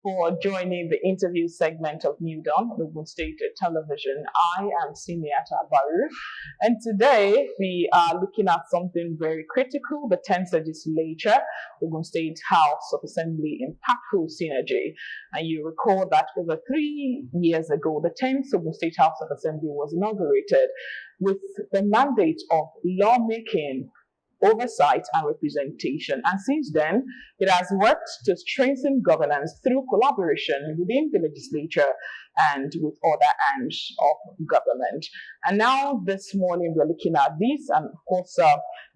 for joining the interview segment of New Dawn, Ogun State Television. I am Simiata Baru, and today we are looking at something very critical, the 10th Legislature, Ogun State House of Assembly Impactful Synergy. And you recall that over 3 years ago, the 10th Ogun State House of Assembly was inaugurated with the mandate of lawmaking, oversight and representation. And since then, it has worked to strengthen governance through collaboration within the legislature and with other arms of government. And now this morning we're looking at this, and of course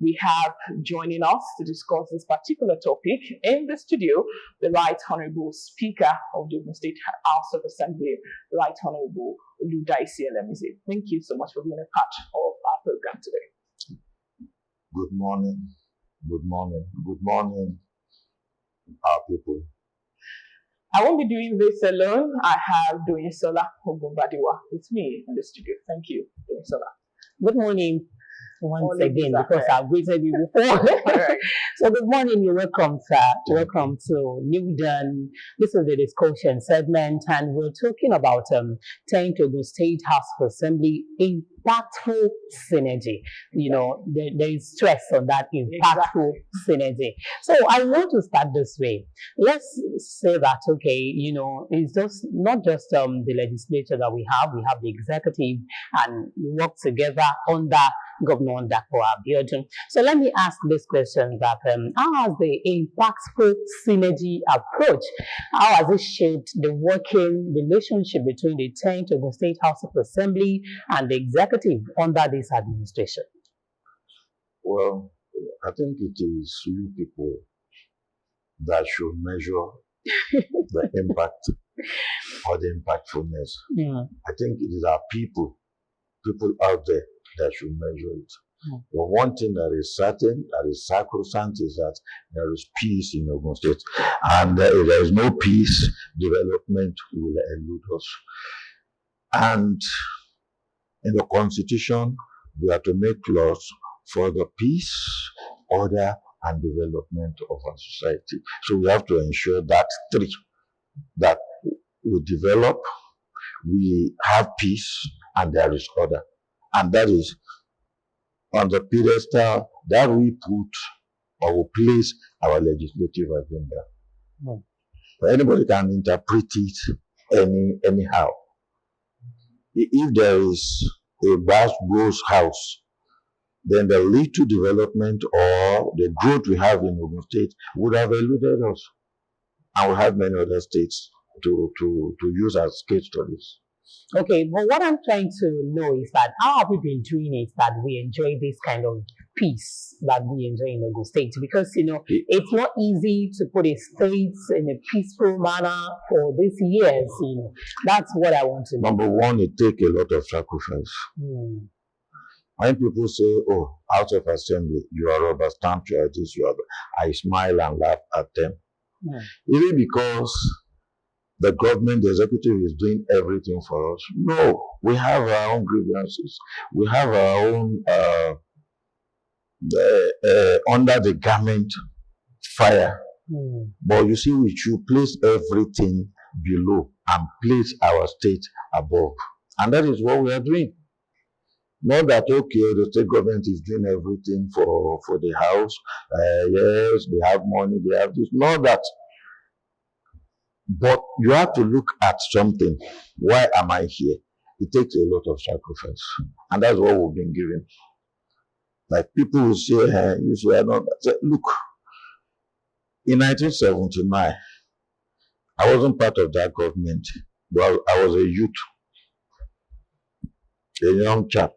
we have joining us to discuss this particular topic in the studio, the Right Honorable Speaker of the Ogun State House of Assembly, Right Honorable Oludaisi Elemize. Thank you so much for being a part of our program today. Good morning, good morning, good morning, our people. I won't be doing this alone. I have Doyinsola Ogunbadiwa with me in the studio. Thank you, Doyinsola. Good morning once again, because I've greeted you before. Right. So good morning, you're welcome, sir. Welcome to New Dawn. This is the discussion segment, and we're talking about 10th Ogun State House of Assembly impactful synergy. You know, there is stress on that impactful synergy. So I want to start this way. Let's say that, okay, you know, it's just not just the legislature that we have the executive, and we work together under Governor Dapo Abiodun. So let me ask this question: that how has the impactful synergy approach, how has it shaped the working relationship between the 10th Ogun State House of Assembly and the executive under this administration? Well, I think it is you people that should measure the impact or the impactfulness. Yeah. I think it is our people out there that should measure it. But one thing that is certain, that is sacrosanct, is that there is peace in Ogun State. And if there is no peace, development will elude us. And in the Constitution, we have to make laws for the peace, order, and development of our society. So we have to ensure that that we develop, we have peace, and there is order. And that is on the pedestal that we put or we place our legislative agenda. But anybody can interpret it anyhow. If there is a vast ghost house, then the little development or the growth we have in Ogun State would have eluded us. And we have many other states to use as case studies. Okay, but what I'm trying to know is that how have we been doing it that we enjoy this kind of peace that we enjoy in Ogun State? Because, you know, it's not easy to put a state in a peaceful manner for these years, you know. That's what I want to know. Number one, it takes a lot of sacrifice. When people say, oh, House of Assembly, you are rubber stamped, you are this, you are that, I smile and laugh at them. Even because the government, the executive is doing everything for us. No, we have our own grievances. We have our own under the garment fire. But you see, we should place everything below and place our state above. And that is what we are doing. Not that, okay, the state government is doing everything for the house. Yes, they have money, they have this. Not that. But you have to look at something. Why am I here? It takes a lot of sacrifice. And that's what we've been given. Like people will say, you say, I don't. Look, in 1979, I wasn't part of that government, but I was a youth, a young chap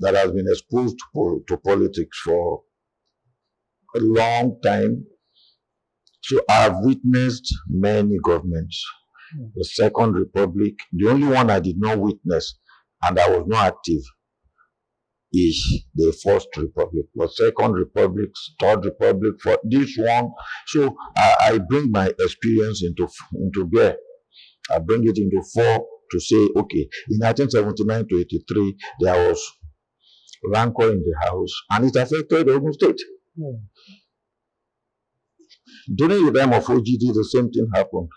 that has been exposed to politics for a long time. So I've witnessed many governments. The Second Republic, the only one I did not witness and I was not active is the First Republic. But Second Republic, Third Republic, for this one. So I bring my experience into bear. I bring it into fore to say, okay, in 1979 to 83, there was rancor in the house and it affected Ogun State. During the time of OGD, the same thing happened.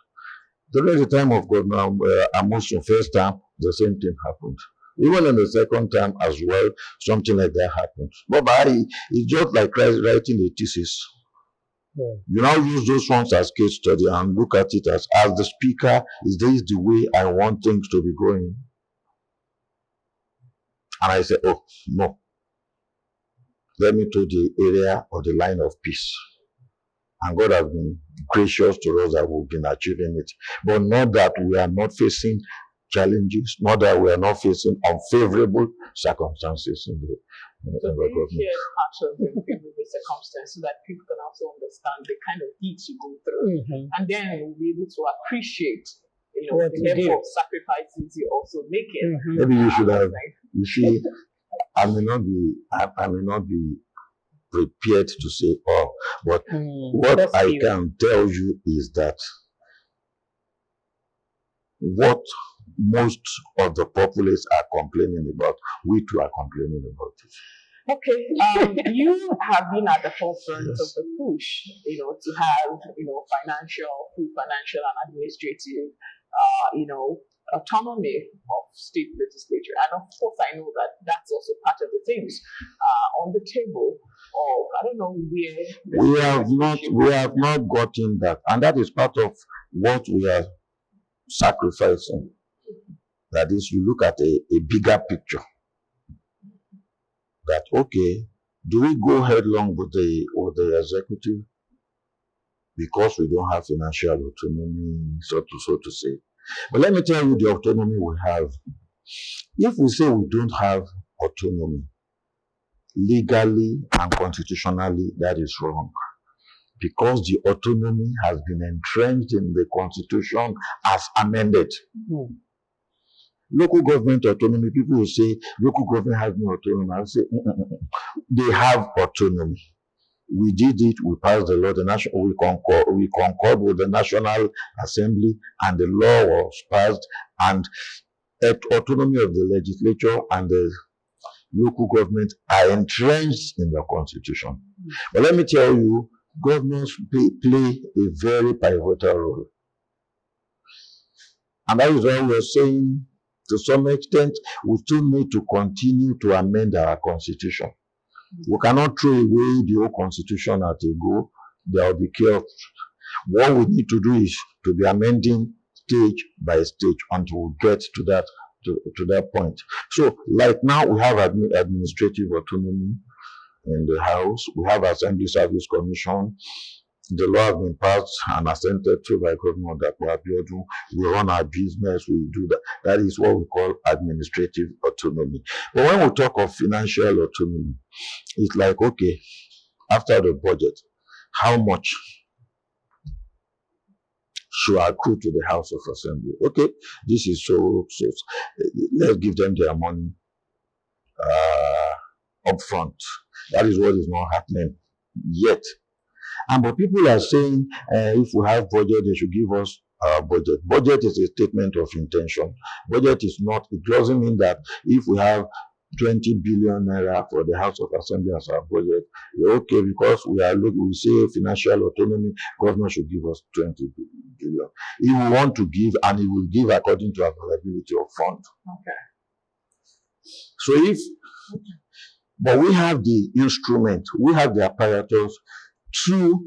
During the time of Governor Amosun first time, the same thing happened. Even in the second time as well, something like that happened. But it's just like writing a thesis. Yeah. You now use those ones as case study and look at it as the speaker, is this the way I want things to be going? And I said, oh, no. Let me to the area or the line of peace. And God has been gracious to us that we've been achieving it. But not that we are not facing challenges, not that we are not facing unfavorable circumstances in the government. Share part of the favorable circumstances so that people can also understand the kind of heat you go through. And then we'll be able to appreciate What the you level do. of sacrifices you also make it. Maybe you should have, you see, I may not be prepared to say all, but what I can tell you is that what most of the populace are complaining about, we too are complaining about it. Okay, you have been at the forefront of the push, to have, full financial and administrative, autonomy of state legislature. And of course, I know that that's also part of the things on the table. Or I don't know where we have not gotten that, and that is part of what we are sacrificing. That is, you look at a bigger picture. That okay, do we go headlong with the executive because we don't have financial autonomy, so to say? But let me tell you the autonomy we have. If we say we don't have autonomy, legally and constitutionally, that is wrong. Because the autonomy has been entrenched in the Constitution as amended. Local government autonomy, people will say local government has no autonomy. I will say they have autonomy. We did it, we passed the law, we concurred with the National Assembly, and the law was passed, and autonomy of the legislature and the local government are entrenched in the Constitution. But let me tell you, governors play a very pivotal role. And that is why we are saying, to some extent, we still need to continue to amend our Constitution. We cannot throw away the whole Constitution at a go. There will be chaos. What we need to do is to be amending stage by stage until we get to that point. So, like now, we have administrative autonomy in the House. We have Assembly Service Commission. The law has been passed and assented to by Governor Abiodun. We run our business, we do that. That is what we call administrative autonomy. But when we talk of financial autonomy, it's like, okay, after the budget, how much should accrue to the House of Assembly? Okay, this is so let's give them their money up front. That is what is not happening yet. But people are saying if we have budget, they should give us our budget. Budget is a statement of intention. Budget is not, it doesn't mean that if we have 20 billion naira for the House of Assembly as our budget, okay, because we say financial autonomy, government should give us 20 billion. He will want to give, and he will give according to availability of fund. Okay. So but we have the instrument, we have the apparatus to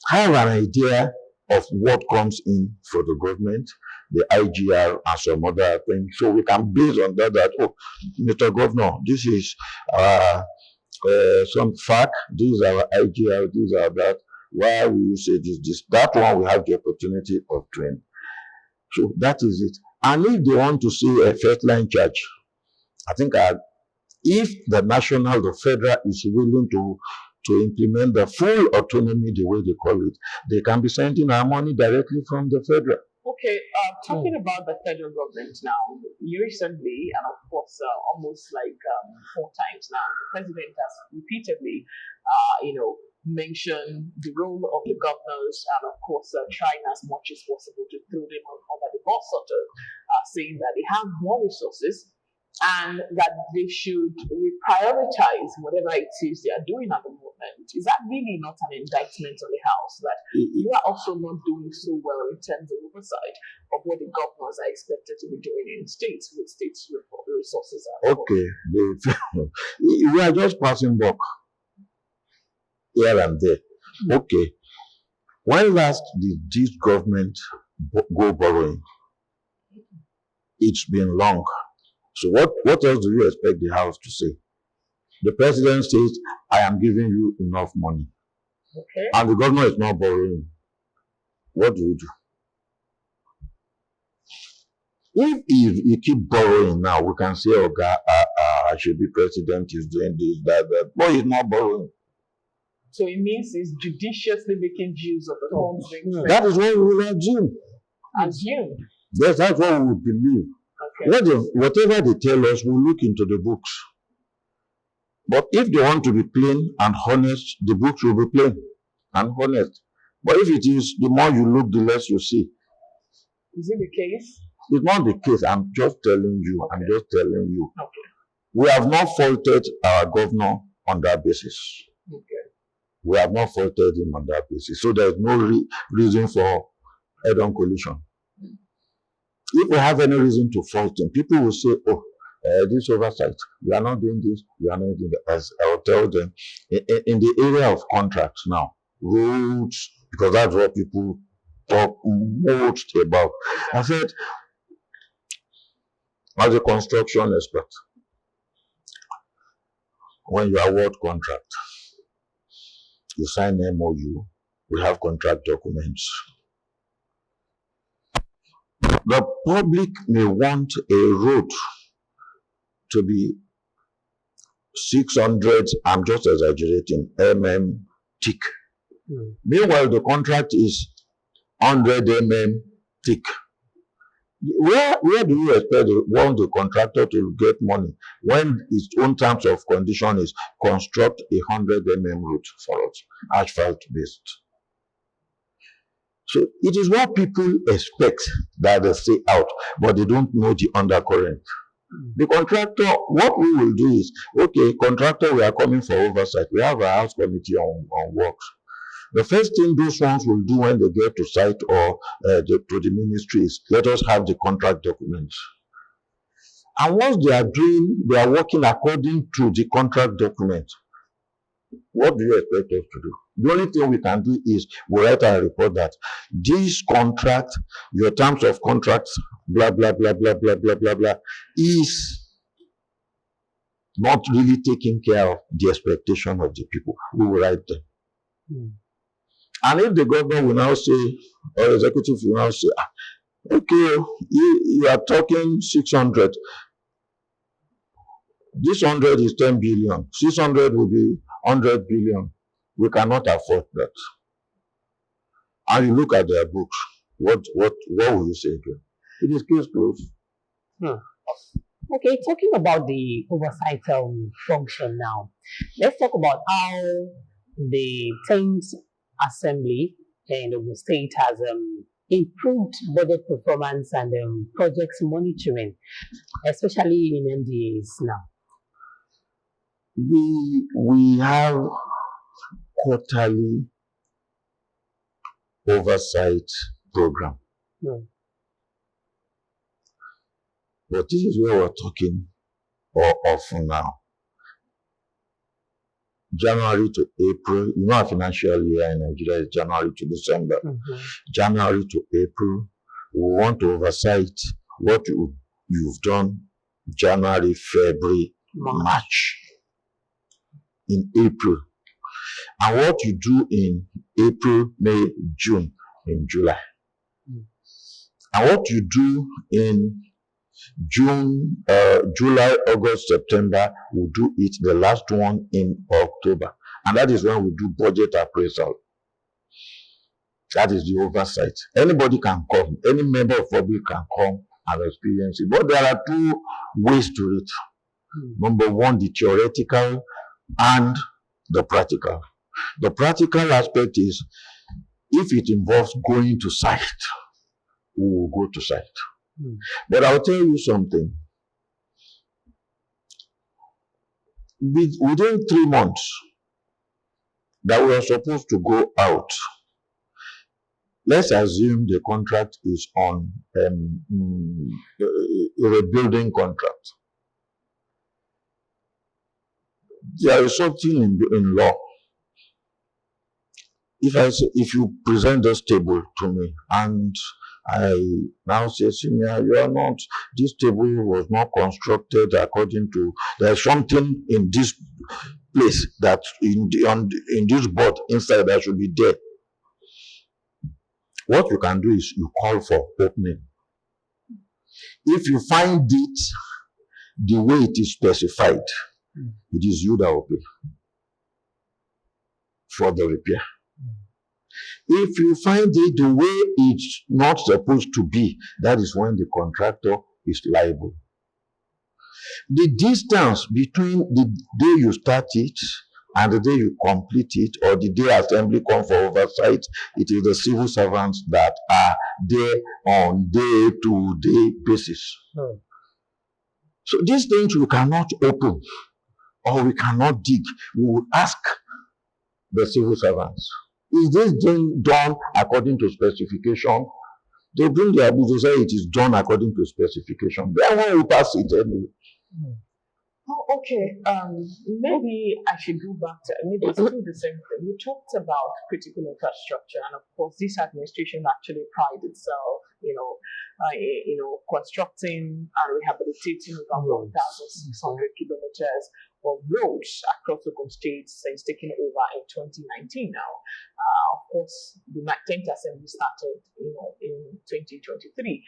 have an idea of what comes in for the government, the IGR and some other things. So we can base on that, oh, Mr. Governor, this is some fact, these are IGR, these are that. Why will you say this? That one we have the opportunity of doing. So that is it. And if they want to see a first line charge, I think if the federal is willing to implement the full autonomy the way they call it, they can be sending our money directly from the federal. Okay, talking about the federal government now, recently, and of course, almost like 4 times now, the president has repeatedly, mentioned the role of the governors, and of course, trying as much as possible to throw them under the bus, sort of saying that they have more resources and that they should reprioritize whatever it is they are doing at the moment. government. Is that really not an indictment on the House that you are also not doing so well in terms of oversight of what the governors are expected to be doing in states with states' resources? Okay, we are just passing buck here and there. Okay, when last did this government go borrowing? It's been long. So what else do you expect the House to say? The president says, I am giving you enough money. Okay. And the governor is not borrowing. What do you do? If you keep borrowing now, we can say, oh, God, I should be president, he's doing this, that. But he's not borrowing. So it means he's judiciously making use of the funds being spent. That is what we will assume. Assume. Yes, that's what we will believe. Okay. Whatever they tell us, we'll look into the books. But if they want to be plain and honest, the books will be plain and honest. But if it is, the more you look, the less you see. Is it the case? It's not the case. I'm just telling you. Okay. I'm just telling you. Okay. We have not faulted our governor on that basis. Okay. We have not faulted him on that basis. So there's no reason for head-on collision. If we have any reason to fault him, people will say, oh, this oversight, you are not doing this, you are not doing that. As I'll tell them, in the area of contracts now, roads, because that's what people talk most about. I said, as a construction expert, when you award contract, you sign MOU, we have contract documents. The public may want a road to be 600, I'm just exaggerating, thick. Meanwhile, the contract is 100 thick. Where do you expect the contractor to get money when his own terms of condition is construct 100 road for us, asphalt based? So it is what people expect that they say out, but they don't know the undercurrent. The contractor, what we will do is, okay, contractor, we are coming for oversight. We have a house committee on works. The first thing those ones will do when they get to site or to the ministry is, let us have the contract documents. And once they are working according to the contract document, what do you expect us to do? The only thing we can do is we write a report that this contract, your terms of contracts, blah, blah, blah, blah, blah, blah, blah, blah, is not really taking care of the expectation of the people. We will write them. And if the governor will now say, or executive will now say, okay, you are talking 600. This 100 is 10 billion. 600 will be 100 billion. We cannot afford that. And you look at their books, what will you say again? It is case closed. Okay, talking about the oversight function now, let's talk about how the 10th Assembly in Ogun State has improved budget performance and projects monitoring, especially in MDAs now. We have quarterly oversight program. But this is where we're talking of now. January to April, you know, our financial year in Nigeria is January to December. January to April, we want to oversight what you've done January, February, March. In April. And what you do in April, May, June, in July. And what you do in June, July, August, September, we'll do it the last one in October. And that is when we do budget appraisal. That is the oversight. Anybody can come, any member of public can come and experience it. But there are two ways to it. Number one, the theoretical and the practical. The practical aspect is, if it involves going to site, we will go to site. But I'll tell you something. Within 3 months, that we are supposed to go out. Let's assume the contract is on a building contract. There is something in law. If you present this table to me and I now say, Senior, you are not, this table was not constructed according to, there's something in this place that in this board inside that should be there. What you can do is you call for opening. If you find it the way it is specified, it is you that will pay for the repair. If you find it the way it's not supposed to be, that is when the contractor is liable. The distance between the day you start it and the day you complete it, or the day assembly comes for oversight, it is the civil servants that are there on day-to-day basis. So these things we cannot open or we cannot dig. We will ask the civil servants, is this thing done according to specification? They bring their bill, they say it is done according to specification. Then when we pass it anyway. Oh, okay. Maybe I should go back to maybe it's still the same thing. You talked about critical infrastructure, and of course, this administration actually prides itself, constructing and rehabilitating over 1,600 kilometers of roads across the states since taking over in 2019. Now, of course, the 10th Assembly started, in 2023.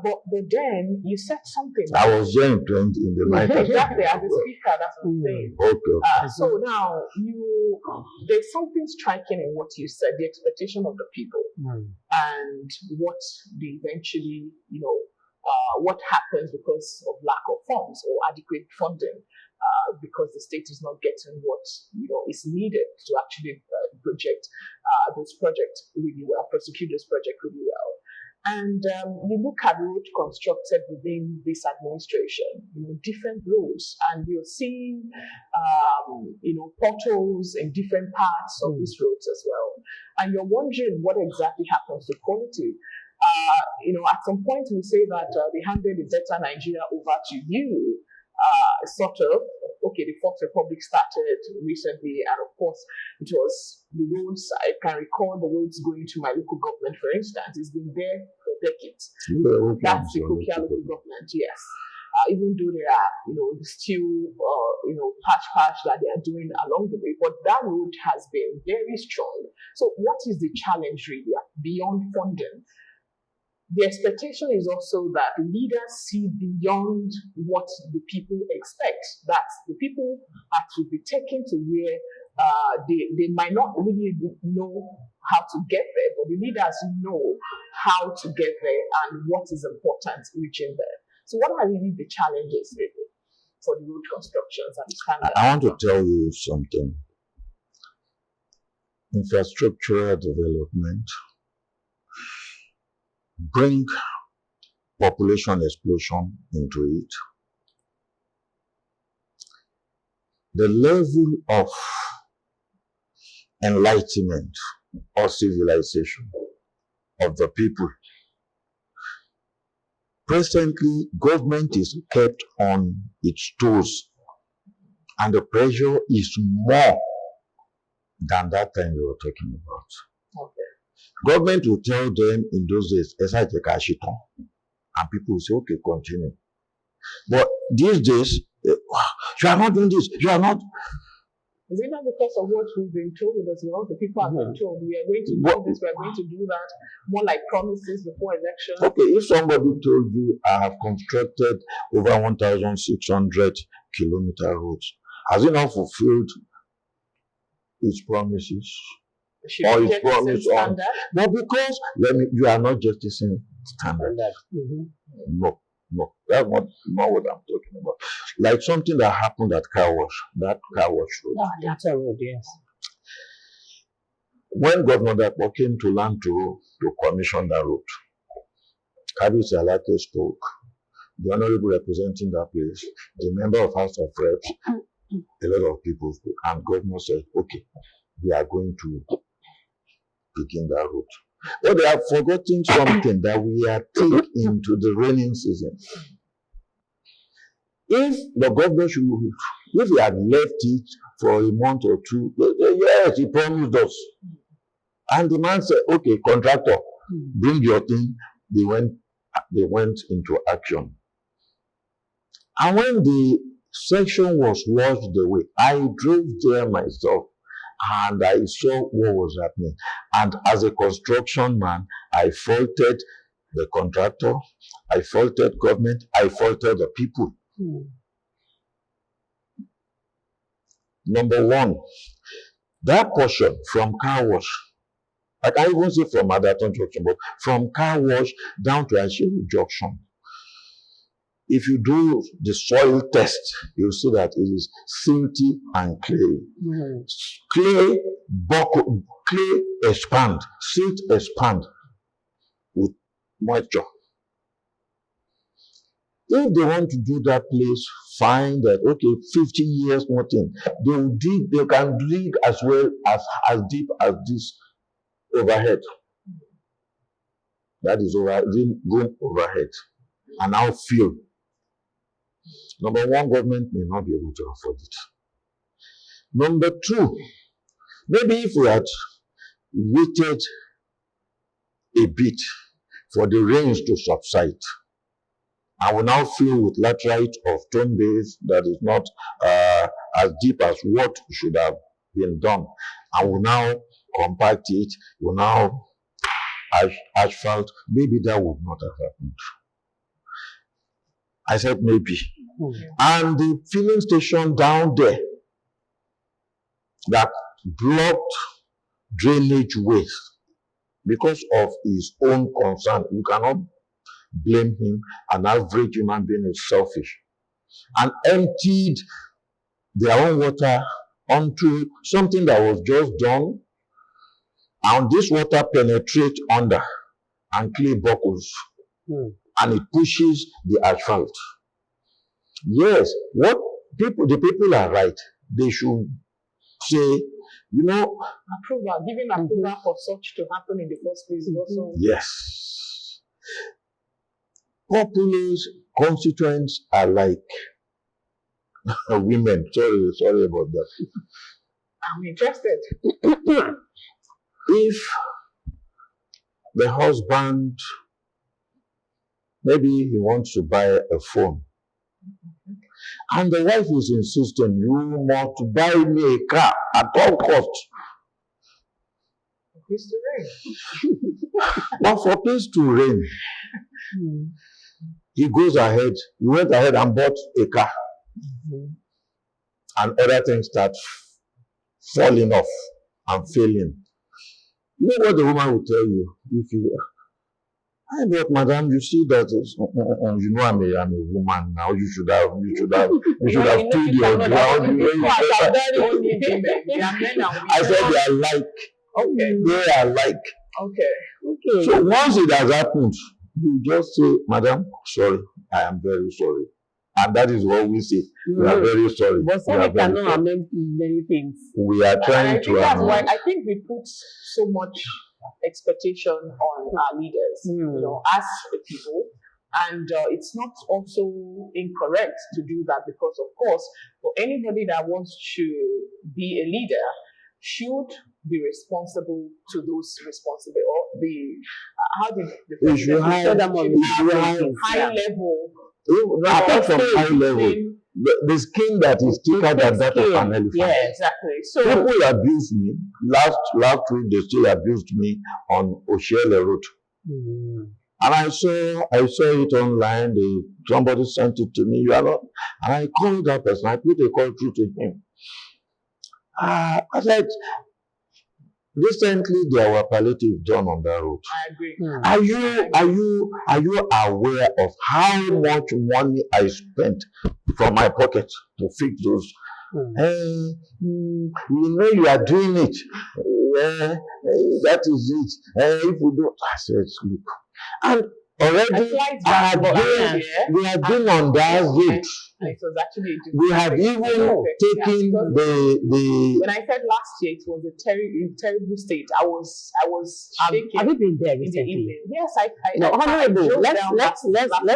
But then you said something. I was there in the night. Exactly, as a speaker, that's what I'm saying. Okay. So now there's something striking in what you said, the expectation of the people, and what they eventually, what happens because of lack of funds or adequate funding, because the state is not getting what is needed to actually project this project really well, prosecute this project really well. And you look at roads constructed within this administration, different roads, and you're seeing, potholes in different parts of these roads as well. And you're wondering what exactly happens to quality. At some point we say that they handed the Better Nigeria over to you, the Fourth Republic started recently, and of course, it was the roads. I can recall the roads going to my local government, for instance. It's been there for decades. That's the Kokia local government, yes. Even though there are, still, patch that they are doing along the way, but that road has been very strong. So, what is the challenge really beyond funding? The expectation is also that leaders see beyond what the people expect, that the people have to be taken to where they might not really know how to get there, but the leaders know how to get there and what is important reaching there. So what are really the challenges really for the road constructions and standard? I want to tell you something. Infrastructural development bring population explosion into it. The level of enlightenment or civilization of the people. Presently, government is kept on its toes, and the pressure is more than that time you were talking about. Okay. Government will tell them in those days, and people will say, okay, continue. But these days, you are not doing this, you are not. Is it not because of what we've been told as well? The people have been told we are going to do this, we are going to do that, more like promises before election. Okay, if somebody told you I have constructed over 1,600 kilometer roads, has it not fulfilled its promises? Or its promise on? No, because you are not justicing standard. No, that's not what I'm talking about. Like something that happened at car wash, that car wash road. That's a road, yes. When Governor Dapo came to land to commission that road, Kabisi Alake spoke, the honorable representing that place, the member of House of Reps, a lot of people spoke, and Governor said, okay, we are going to begin that route. But they have forgotten something, that we are taking into the raining season. If the government should, if he had left it for a month or two, yes, he promised us. And the man said, okay, contractor, bring your thing. They went into action. And when the section was washed away, I drove there myself and I saw what was happening. And as a construction man, I faulted the contractor, I faulted government, I faulted the people. Number one, that portion from car wash, I can't even say from Adaton Junction, but from car wash down to Ashiru Junction. If you do the soil test, you'll see that it is silty and clay. Clay, buckle, clay expand, silt expand with moisture. If they want to do that place, find that, okay, 50 years, nothing. They will dig, they can dig as well as deep as this overhead. That is room overhead. And now fill. Number one, government may not be able to afford it. Number two, maybe if we had waited a bit for the rains to subside, I will now fill with laterite of stone base that is not as deep as what should have been done. I will now compact it, will now asphalt. Maybe that would not have happened. I said maybe. And the filling station down there that blocked drainage waste because of his own concern. You cannot blame him. An average human being is selfish. And emptied their own water onto something that was just done. And this water penetrates under and clay buckles. And it pushes the asphalt. Yes, the people are right. They should say, giving approval for such to happen in the first place. Also. Yes. Populace constituents are like women. Sorry about that. I'm interested. If the husband, maybe he wants to buy a phone, and the wife is insisting, you must buy me a car at all costs. It's to rain. But for things to rain, he went ahead and bought a car. And other things start falling off and failing. You know what the woman will tell you? But madam, you see that I'm a woman now. You should have told your ground. I said they are like. Okay. They are like. Okay. So once it has happened, you just say, madam, sorry, I am very sorry. And that is what we say. We are very sorry. But sorry cannot amend many things. We are trying to. That's why I think we put so much expectation on our leaders, as the people. And it's not also incorrect to do that because, of course, for anybody that wants to be a leader, should be responsible to those responsible, or be how did the president high level. Apart from high level, the skin that is thicker than that of an elephant. Yeah, exactly. So people abused me. Last week they still abused me on OGHA road. And I saw it online. Somebody sent it to me. You are not. And I called that person. I put a call through to him. I said, recently there were palliative done on that road. I agree. Are you aware of how much money I spent from my pocket to fix those? You are doing it. That is it. If we don't, I said, look. And already we have been on that route. And it was actually we have even taken the when I said last year it was a terrible state. I was shaking. Have you been there recently? Yes, no, Honorable, let's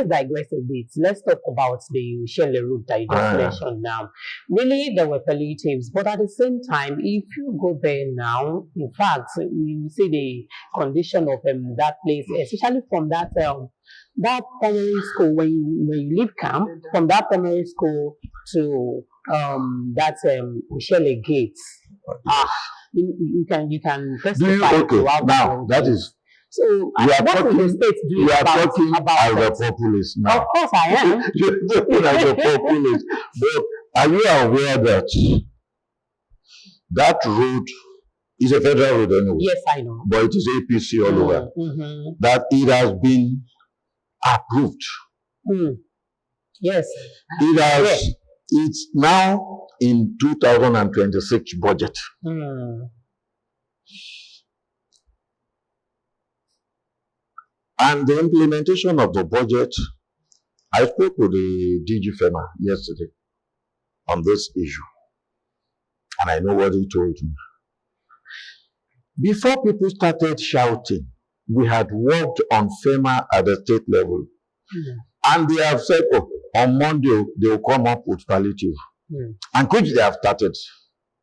digress a bit. Let's talk about the Shelley route that you just mentioned now. Really, there were palliatives, but at the same time, if you go there now, in fact, you see the condition of that place, especially from that primary school when you leave camp, from that primary school to that Shelley Gates. You can testify. Okay, now that is. So you are talking as a populist now. Of course I am. You're talking as a populist. But are you aware that that road is a federal road anyway? Yes, I know. But it is APC all over. That it has been approved. Yes. It has. It's now in 2026 budget. And the implementation of the budget, I spoke with the DG FEMA yesterday on this issue. And I know what he told me. Before people started shouting, we had worked on FEMA at the state level. And they have said, oh, on Monday, they will come up with palliative. And could they have started?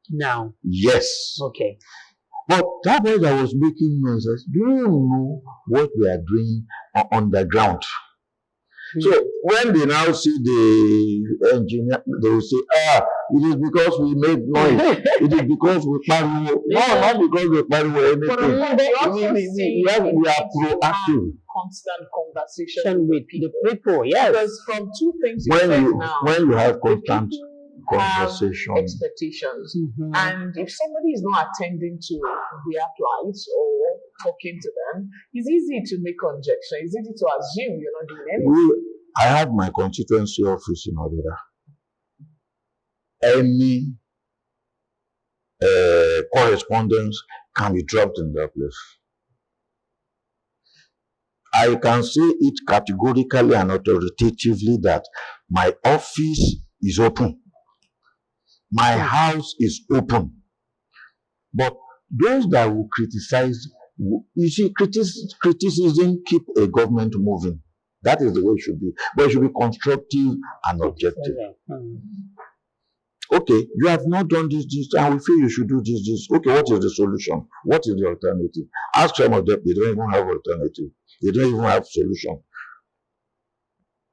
Now. Yes. Okay. But that was I was making noise. Do you know what we are doing on the ground? So when they now see the engineer, they will say, it is because we made noise. It is because we pariwo. No, not because we pariwo anything. We are proactive. Constant conversation with the people, yes. Because from two things when you have constant conversation, expectations, and if somebody is not attending to their plights or talking to them, it's easy to make conjecture. It's easy to assume you're not doing anything. I had my constituency office in Odeda. Any correspondence can be dropped in that place. I can say it categorically and authoritatively that my office is open. My house is open. But those that will criticize, you see, criticism keep a government moving. That is the way it should be. But it should be constructive and objective. Okay, you have not done this, and we feel you should do this. Okay, what is the solution? What is the alternative? Ask some of them, they don't even have alternative. They don't even have solution.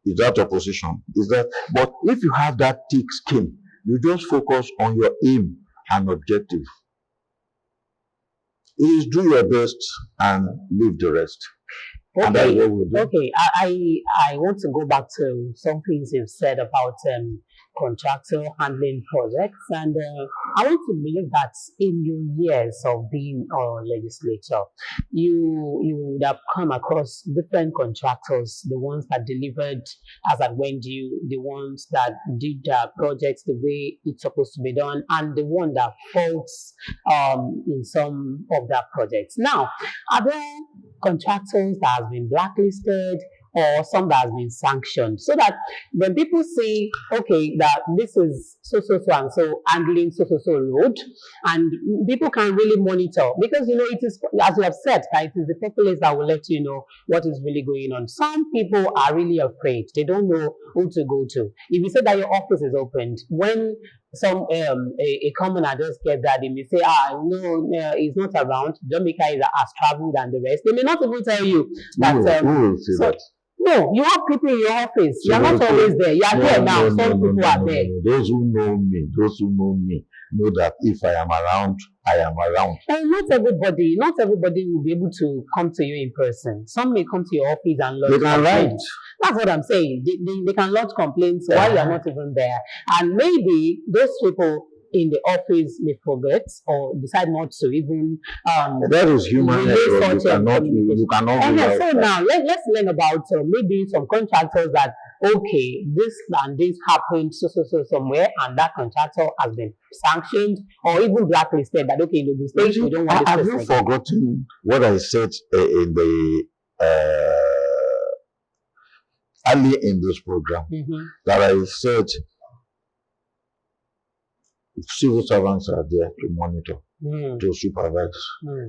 Is that opposition? Is that? But if you have that thick skin, you just focus on your aim and objective. It is do your best and leave the rest. Okay, okay. I want to go back to some things you've said about contractor handling projects, and I want to believe that in your years of being a legislator, you would have come across different contractors, the ones that delivered as at when due, the ones that did their projects the way it's supposed to be done, and the one that faults in some of their projects. Now, are there contractors that have been blacklisted or some that has been sanctioned, so that when people say, okay, that this is so and so handling so road, and people can really monitor, because you know it is, as you have said, right, it is the populace that will let you know what is really going on. Some people are really afraid; they don't know who to go to. If you say that your office is opened, when some a commoner just get that, they may say, no, he's not around. Jamaica has traveled and the rest. They may not even tell you that. That. No, you have people in your office. You are not always there. You are there now. Some people are there. Those who know me know that if I am around, I am around. And not everybody will be able to come to you in person. Some may come to your office and lodge complaints. That's what I'm saying. They can lodge complaints while you are not even there. And maybe those people in the office may forget or decide not to even that is human nature. You cannot so now let's learn about maybe some contractors that, okay, this and this happened so somewhere, and that contractor has been sanctioned or even blacklisted, that okay, in the stage we don't want this. Have you forgotten what I said in the early in this program that I said civil servants are there to monitor, to supervise.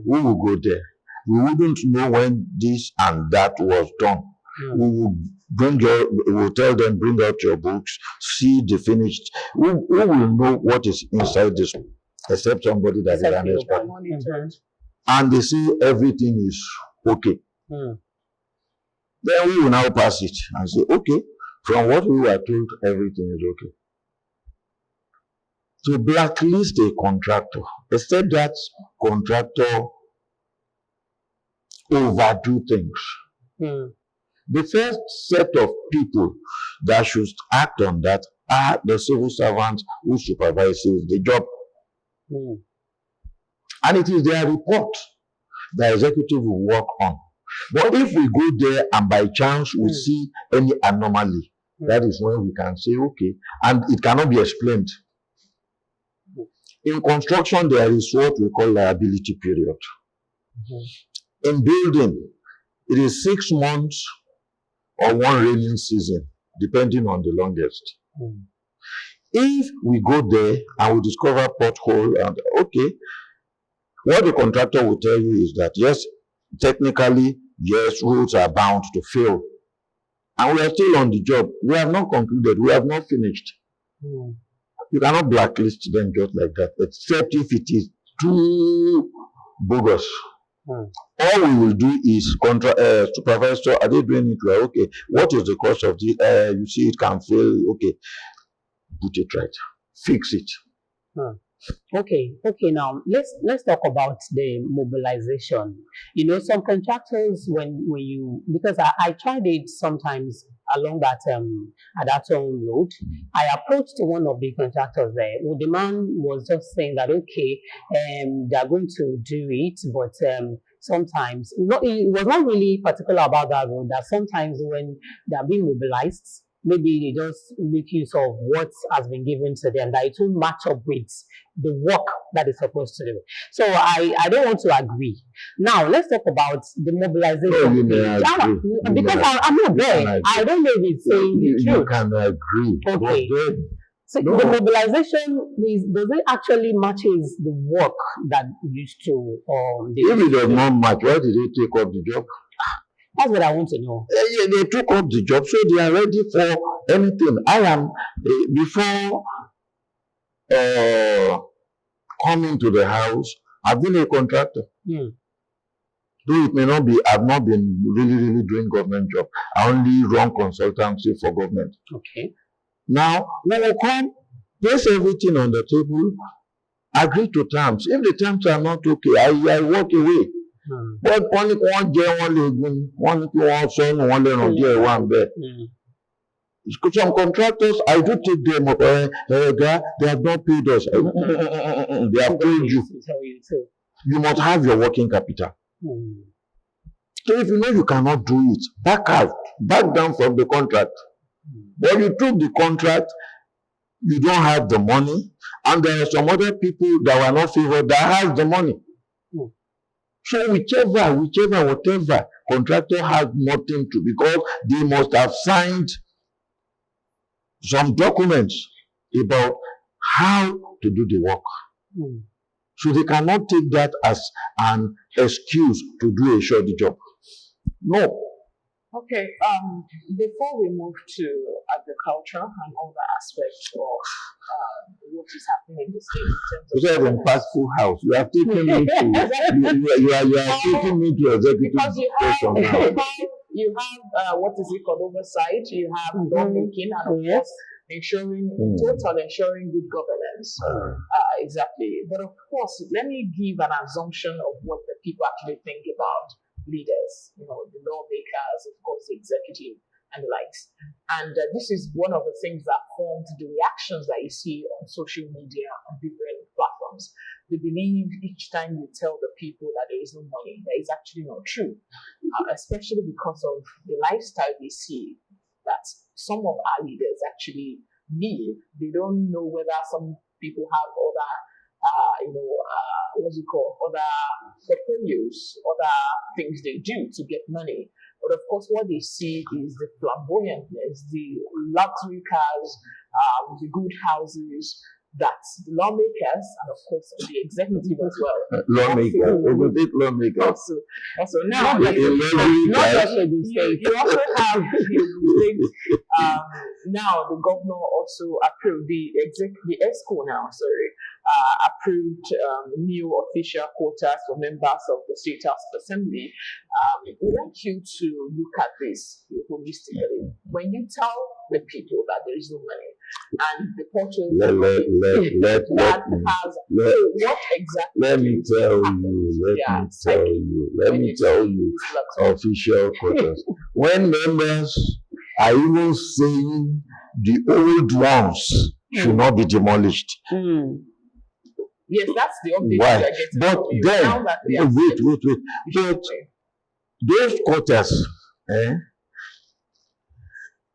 We will go there. We wouldn't know when this and that was done. We will tell them, bring out your books, see the finished. We will know what is inside this, except somebody that is an expert. And they say everything is okay. Then we will now pass it and say, okay, from what we were told, everything is okay. To blacklist a contractor, except that contractor overdo things. The first set of people that should act on that are the civil servants who supervises the job. And it is their report the executive will work on. But if we go there and by chance we see any anomaly, that is when we can say, okay, and it cannot be explained. In construction, there is what we call liability period. In building, it is 6 months or 1 raining season, depending on the longest. If we go there and we discover pothole, and okay, what the contractor will tell you is that yes, technically, yes, roads are bound to fail. And we are still on the job. We have not concluded. We have not finished. You cannot blacklist them just like that, except if it is too bogus. All we will do is supervisor, are they doing it well? Okay, what is the cost of the you see it can fail, okay, put it right, fix it. Okay, now let's talk about the mobilization. You know, some contractors, when you, because I tried it sometimes along that Autonomy road, I approached one of the contractors there. Well, the man was just saying that okay, they are going to do it, but sometimes he was not really particular about that road. That sometimes when they are being mobilized, maybe they just make use of what has been given to them, that it will match up with the work that is supposed to do. So I don't want to agree. Now let's talk about the mobilization. Because I'm not there. I don't know if it's saying the truth. You can agree. Okay. So the mobilization does it actually matches the work that used to if it does not match, why did they take up the job? That's what I want to know. They took up the job, so they are ready for anything. I am, before coming to the house, I've been a contractor. Though it may not be, I've not been really doing government job. I only run consultancy for government. Okay. Now, we will come, place everything on the table, agree to terms. If the terms are not okay, I walk away. But only one day, one some contractors, I do take them up. They have not paid us. They have told you. You must have your working capital. So if you know you cannot do it, back down from the contract. When you took the contract, you don't have the money, and there are some other people that were not favored that have the money. So whatever, contractor has nothing to, because they must have signed some documents about how to do the work. So they cannot take that as an excuse to do a short job. No. Okay, before we move to agriculture and other aspects of what is happening in the state in terms of an impactful house. You are taking me to you are taking me to executive because you have what is it called, oversight, you have lawmaking, and of course ensuring good governance. Exactly. But of course, let me give an assumption of what the people actually think about leaders, the lawmakers, of course, the executive and the likes. And this is one of the things that formed the reactions that you see on social media on different platforms. They believe each time you tell the people that there is no money, that is actually not true, especially because of the lifestyle they see that some of our leaders actually live. They don't know whether some people have other other portfolios, other things they do to get money. But of course, what they see is the flamboyantness, the luxury cars, the good houses that the lawmakers and of course the executive as well. Lawmakers. Also now, Not just you also have the state. Now the governor also approved the ESCO now. Approved new official quotas for members of the State House of Assembly. We want you to look at this holistically. When you tell the people that there is no money and the portal what exactly? Let me tell you, official quotas. When members are even saying the old ones should not be demolished. Yes, that's the update. Why? But then, wait. But those quotas,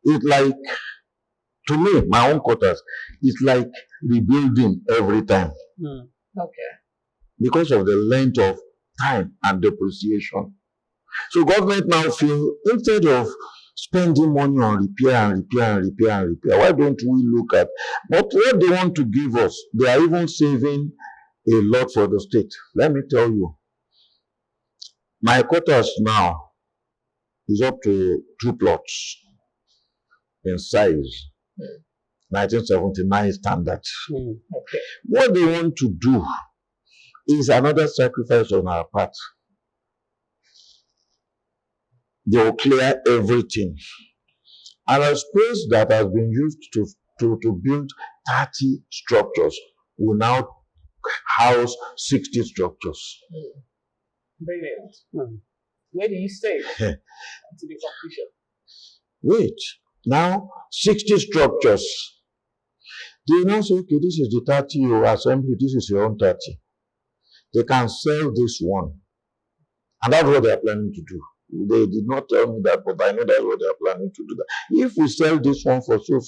it's like, to me, my own quotas, it's like rebuilding every time. Okay. Because of the length of time and depreciation. So government now feel, instead of spending money on repair, why don't we look at what they want to give us? They are even saving a lot for the state. Let me tell you, my quotas now is up to 2 plots in size, 1979 standard. Okay. What they want to do is another sacrifice on our part. They will clear everything. And a space that has been used to build 30 structures will now house 60 structures. Brilliant. Where do you stay to the completion? Wait, now 60 structures. They now say, okay, this is the 30 your assembly, this is your own 30. They can sell this one. And that's what they are planning to do. They did not tell me that, but I know that's what they are planning to do. That if we sell this one for so,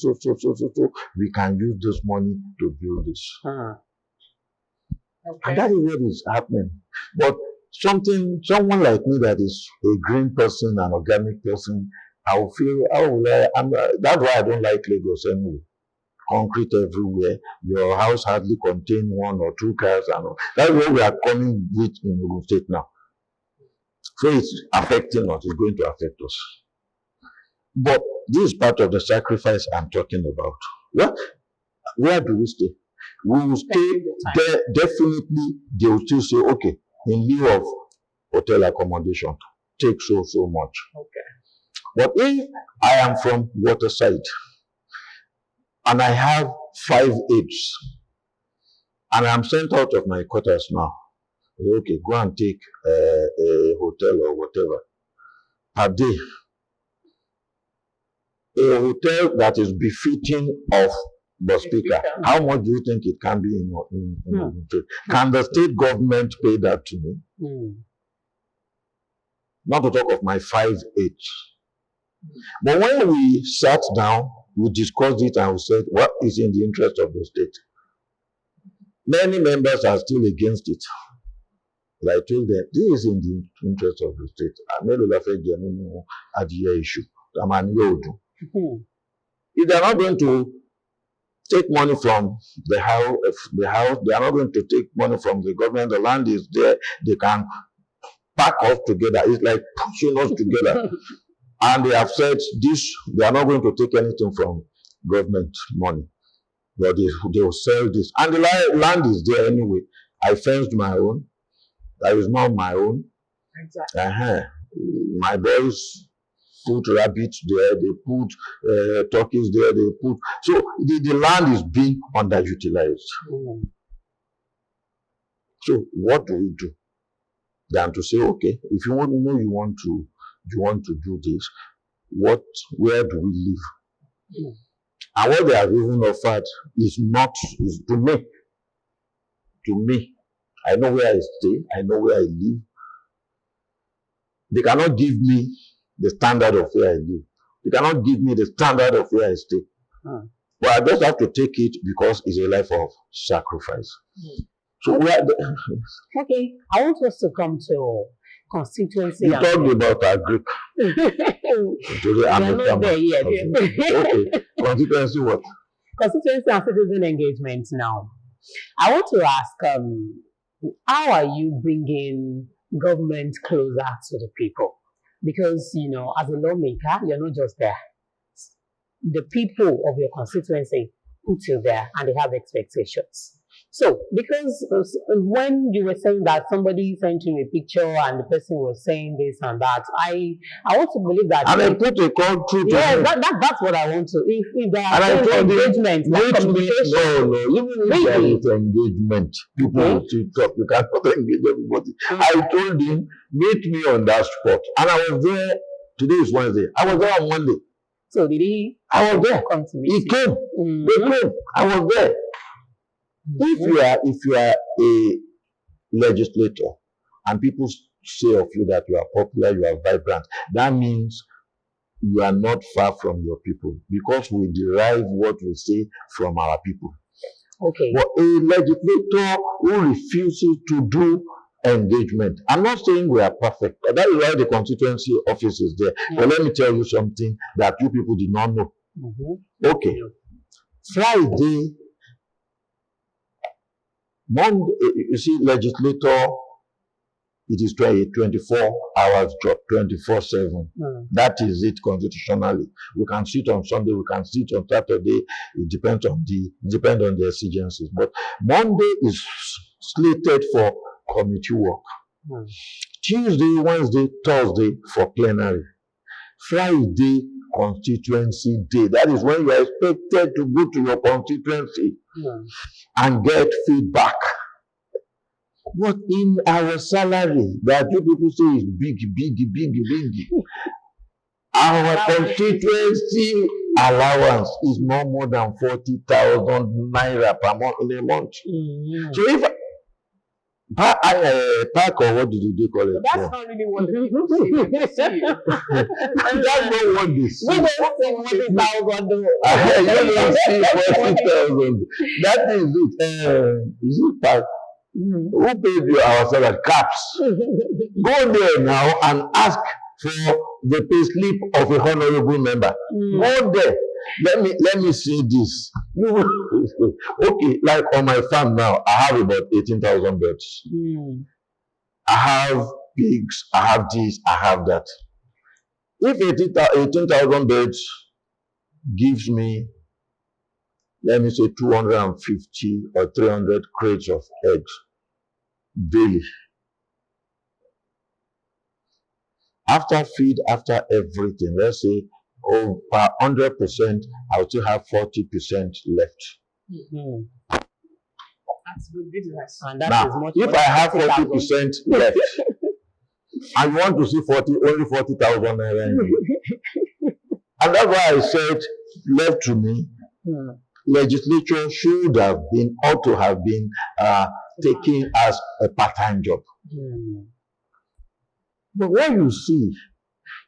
we can use this money to build this. Okay. And that is what is happening. But someone like me that is a green person, an organic person, I will feel, that's why I don't like Lagos anyway. Concrete everywhere. Your house hardly contains 1 or 2 cars. And all. That's what we are coming with in Ogun State now. So it's affecting us. It's going to affect us. But this is part of the sacrifice I'm talking about. Where do we stay? We will stay there. Definitely, they will still say, okay, in lieu of hotel accommodation, take so much. Okay. But if I am from Waterside and I have 5 aides and I'm sent out of my quarters now, okay, go and take a hotel or whatever per day. A hotel that is befitting of the speaker. How much do you think it can be in Can the state government pay that to me? Not to talk of my 5 aides. But when we sat down, we discussed it and we said, what is in the interest of the state? Many members are still against it. But I told them, this is in the interest of the state. I made a issue. If they are not going to take money from the house, they are not going to take money from the government. The land is there. They can pack us together. It's like pushing us together. And they have said this, they are not going to take anything from government money. But they will sell this. And the land is there anyway. I fenced my own. That is not my own. Exactly. My boys put rabbits there, they put turkeys there, they put. So the land is being underutilized. So what do we do? Than to say, okay, if you want to know you want to do this, where do we live? And what they have even offered is to me. I know where I stay, I know where I live. They cannot give me the standard of where I live. They cannot give me the standard of where I stay. But I just have to take it because it's a life of sacrifice. So okay, I want us to come constituency. You talked about our Greek. Today, I'm not there yet. Okay. Constituency what? Constituency and citizen engagement now. I want to ask, how are you bringing government closer to the people? Because, you know, as a lawmaker, you're not just there. The people of your constituency put you there and they have expectations. So, because when you were saying that somebody sent you a picture and the person was saying this and that, I want to believe that. And I put a call through to yeah, him. That's what I want to. If there and are I told engagement, like communication. No, even if there is engagement, people will still talk. You cannot engage everybody. I told him, meet me on that spot. And I was there. Today is Wednesday. I was there on Monday. So did he? I was there. Come to meet He came. They came. I was there. If you are a legislator and people say of you that you are popular, you are vibrant, that means you are not far from your people, because we derive what we say from our people. Okay. But a legislator who refuses to do engagement, I'm not saying we are perfect, but that is why the constituency office is there. But let me tell you something that you people did not know. Okay. Friday, Monday, you see, legislator, it is 24 hours job, 24/7. That is it constitutionally. We can sit on Sunday, we can sit on Saturday. It depends on the exigencies. But Monday is slated for committee work. Tuesday, Wednesday, Thursday for plenary. Friday, constituency day. That is when you are expected to go to your constituency and get feedback. What in our salary that you people say is big. Our constituency allowance is no more than 40,000 naira per month in a month. So if park, or what did they call it? That's not really what the people see when they see you. That's not what they see. We don't see 40,000. You don't see 40,000. That is it. Is it park? Who paid you our salary? Caps. Go there now and ask for the payslip of a honorable member. Go there. Let me say this. Okay, like on my farm now, I have about 18,000 birds. I have pigs, I have this, I have that. If 18,000 birds gives me, let me say 250 or 300 crates of eggs daily. After feed, after everything, let's say, per 100%, I'll still have 40% left. That's good business. And that now, is much if I have 40% left, I want to see only 40,000 naira. And that's why I said, left to me, legislature ought to have been taken as a part-time job. But what you see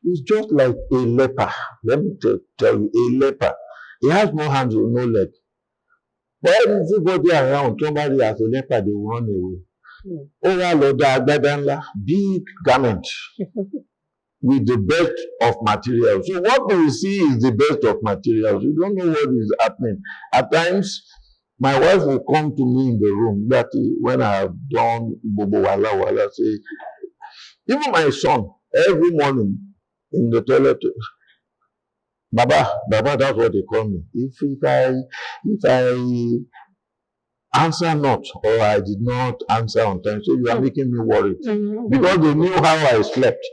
is just like a leper. Let me tell you, a leper. He has no hands or no leg. But everybody around, somebody as a leper, they will run away. Big garment with the best of materials. So what we see is the best of materials. You don't know what is happening. At times, my wife will come to me in the room that when I have done Bobo Wala, say, even my son, every morning in the toilet, Baba, that's what they call me. If I answer not, or I did not answer on time, so you are making me worried. Because they knew how I slept.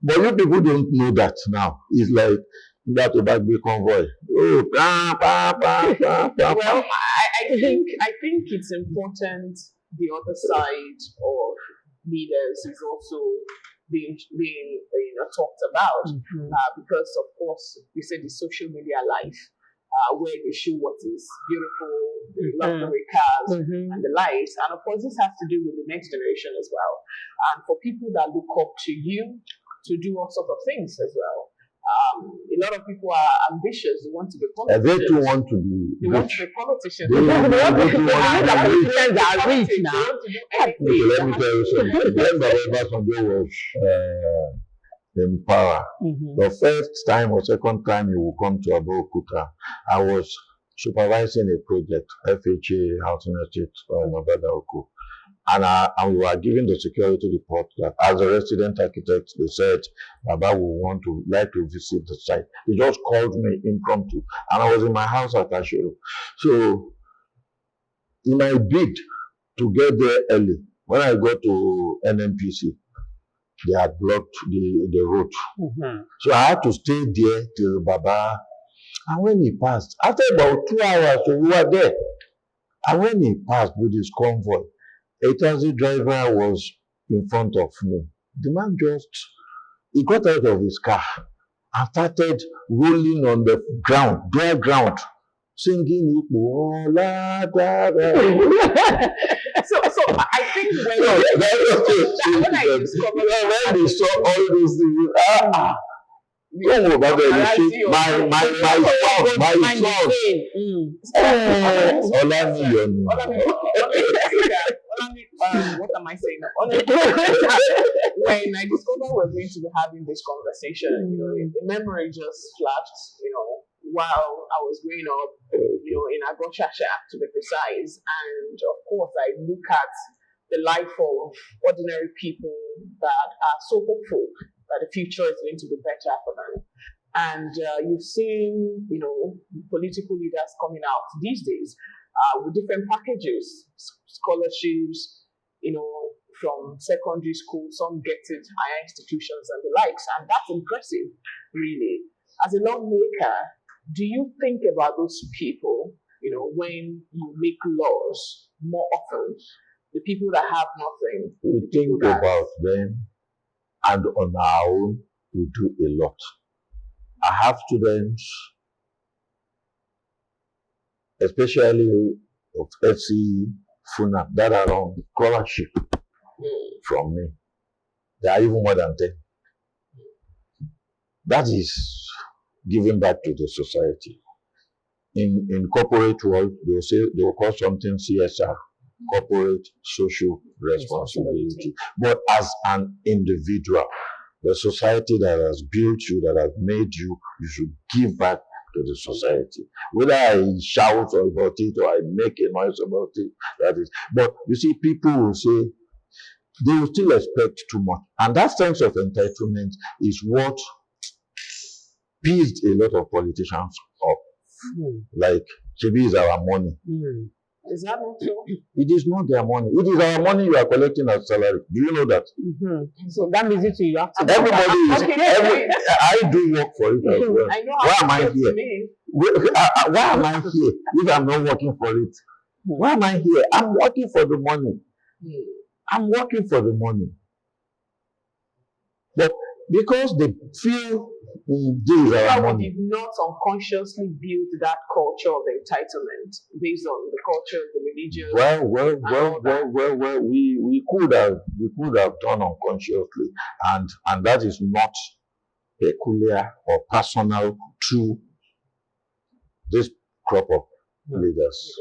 But you people don't know that now. It's like that about the convoy. Well, I think it's important the other side of leaders is also being talked about, because of course we say the social media life, where they show what is beautiful, the luxury cars and the lights, and of course this has to do with the next generation as well, and for people that look up to you to do all sorts of things as well. a lot of people are ambitious. They want to be And politicians. they too want to be They want rich. to be politicians. They want to be politicians are rich They now. want to do Okay, anything. let me tell you something. When Obasanjo was in power, the first time or second time he would come to Abeokuta, I was supervising a project, FHA, Housing Estate, Mabadaoko. And we were giving the security report that as a resident architect, they said, Baba, we like to visit the site. He just called me impromptu, and I was in my house at Ashero. So, in my bid to get there early, when I got to NNPC, they had blocked the road. So I had to stay there till Baba. And when he passed, after about 2 hours, so we were there. And when he passed with his convoy, a taxi driver was in front of me. The man he got out of his car and started rolling on the ground, bare ground, singing Ola Dada. So I think when I discovered when they saw all those things, don't worry about the my what am I saying? When I discovered we're going to be having this conversation, the memory just flashed, while I was growing up, in Agoshasha to be precise. And of course, I look at the life of ordinary people that are so hopeful that the future is going to be better for them. And you've seen, political leaders coming out these days with different packages, scholarships, from secondary school, some get it, higher institutions and the likes. And that's impressive, really. As a lawmaker, do you think about those people, when you make laws more often, the people that have nothing? We think about them, and on our own, we do a lot. I have students, especially of SC, FUNA, that are on scholarship from me. They are even more than 10. That is giving back to the society. In corporate world, they will call something CSR, corporate social responsibility. But as an individual, the society that has built you, that has made you, you should give back to the society. Whether I shout about it or I make a noise about it, that is. But you see, people will say, they will still expect too much. And that sense of entitlement is what pissed a lot of politicians off. Like, Chibi is our money. Is that not true? It is not their money. It is our money you are collecting as salary. Do you know that? So that means it you have to. I do work for it as well. I know. Why am I here? Why am I here if I'm not working for it? Why am I here? I'm working for the money. I'm working for the money. But because they feel this is our money. We did not unconsciously build that culture of entitlement based on the culture, the religion. Well, we could have done unconsciously, and that is not peculiar or personal to this crop of leaders.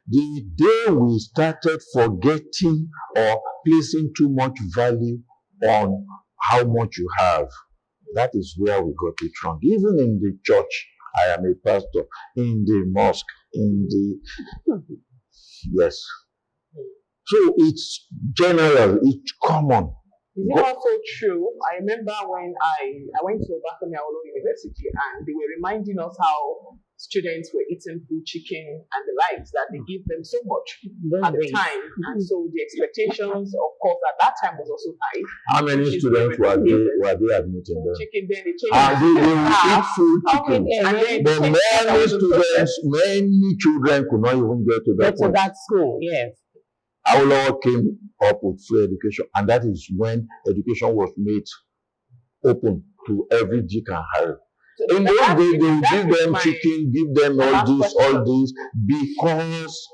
The day we started forgetting or placing too much value on how much you have, that is where we got it wrong. Even in the church, I am a pastor. In the mosque, yes. So it's general, it's common. Is it also true? I remember when I went to Autonomy University, and they were reminding us how students were eating food, chicken, and the likes, that they give them so much at the time. And so the expectations, of course, at that time was also high. How many students were they admitting them? Chicken, then they changed. They will eat food, chicken. But many children could not even get to that point. To that school, yes. Our came up with free education, and that is when education was made open to every Dick and Harry. In those days, they will give them chicken, give them all this, because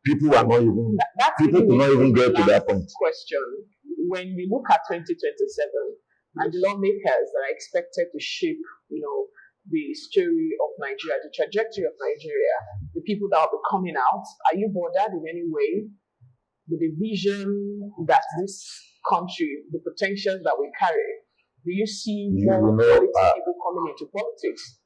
people were not even, people could not even get to that point. Question: when we look at 2027, and the lawmakers that are expected to shape, the story of Nigeria, the trajectory of Nigeria, the people that will be coming out. Are you bothered in any way with the vision that this country, the potentials that we carry? Do you see more quality people coming into politics?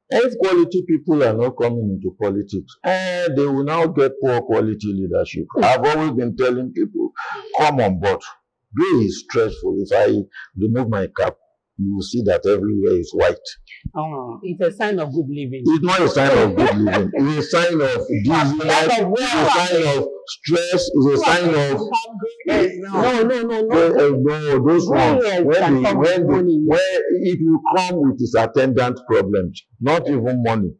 If quality people are not coming into politics, they will now get poor quality leadership. I've always been telling people, come on board. Though it's stressful. If I remove my cap, you will see that everywhere is white. Oh, it's a sign of good living. It's not a sign of good living. It's a sign of dizziness. It's a sign of stress. It's a sign of no. Those ones where it will come with its attendant problems, not even money.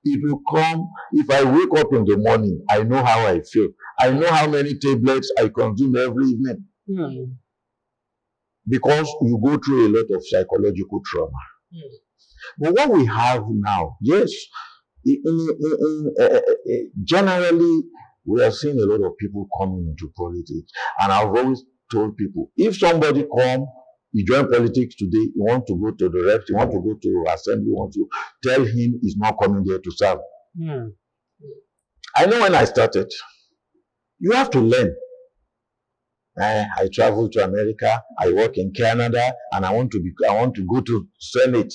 It will come. If I wake up in the morning, I know how I feel. I know how many tablets I consume every evening. Because you go through a lot of psychological trauma. But what we have now, yes, generally, we are seeing a lot of people coming into politics. And I've always told people, if somebody come, you join politics today, you want to go to the reps, you want to go to assembly, you want to tell him he's not coming there to serve. I know when I started, you have to learn. I travel to America, I work in Canada, and I want to go to Senate.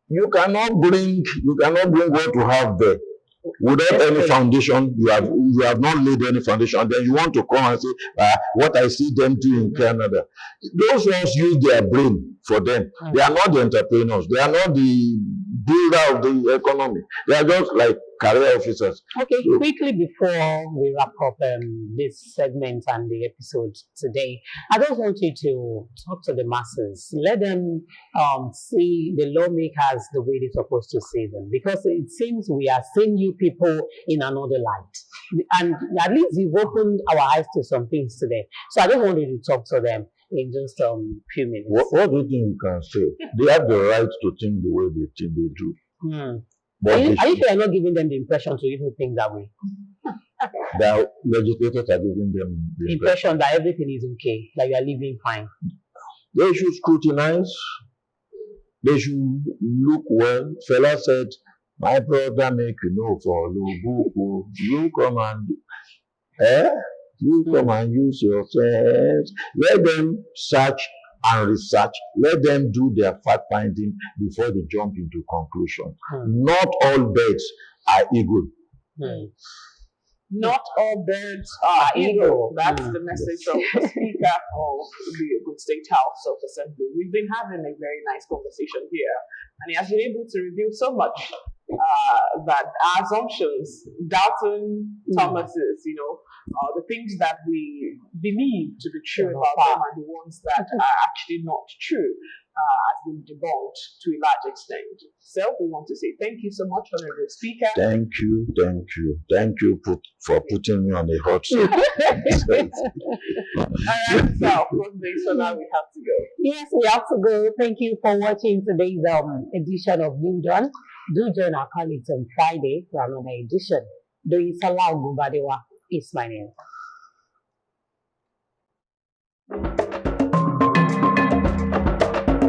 You cannot bring what you have there without any foundation. You have not laid any foundation. Then you want to come and say, what I see them do in Canada. Those ones use their brain for them. They are not the entrepreneurs. They are not the builder of the economy. They are just like career officers. Okay, so quickly before we wrap up this segment and the episode today, I just want you to talk to the masses. Let them see the lawmakers the way they're supposed to see them, because it seems we are seeing you people in another light. And at least you've opened our eyes to some things today. So I just wanted to talk to them in just a few minutes. What do you think you can say? They have the right to think the way they think they do. Are you sure you're not giving them the impression to even think that way? The legislators are giving them the impression that everything is okay, that you are living fine. They should scrutinize. They should look well. Fella said, my brother make for Lubuku. You come and use your sense. Let them search and research. Let them do their fact finding before they jump into conclusion. Not all birds are eagle. Not all birds are eagle. That's the message of the Speaker of the Ogun State House of Assembly. We've been having a very nice conversation here, and he has been able to reveal so much that our assumptions, doubting Thomas's, the things that we believe to be true about them and the ones that are actually not true has been debunked to a large extent. So we want to say thank you so much, Honorable Speaker. Thank you for putting me on the hot seat. Alright, so so now we have to go. Yes, we have to go. Thank you for watching today's edition of New Dawn. Do join our colleagues on Friday for another edition. Doyin Salah Ogunbadewa is my name.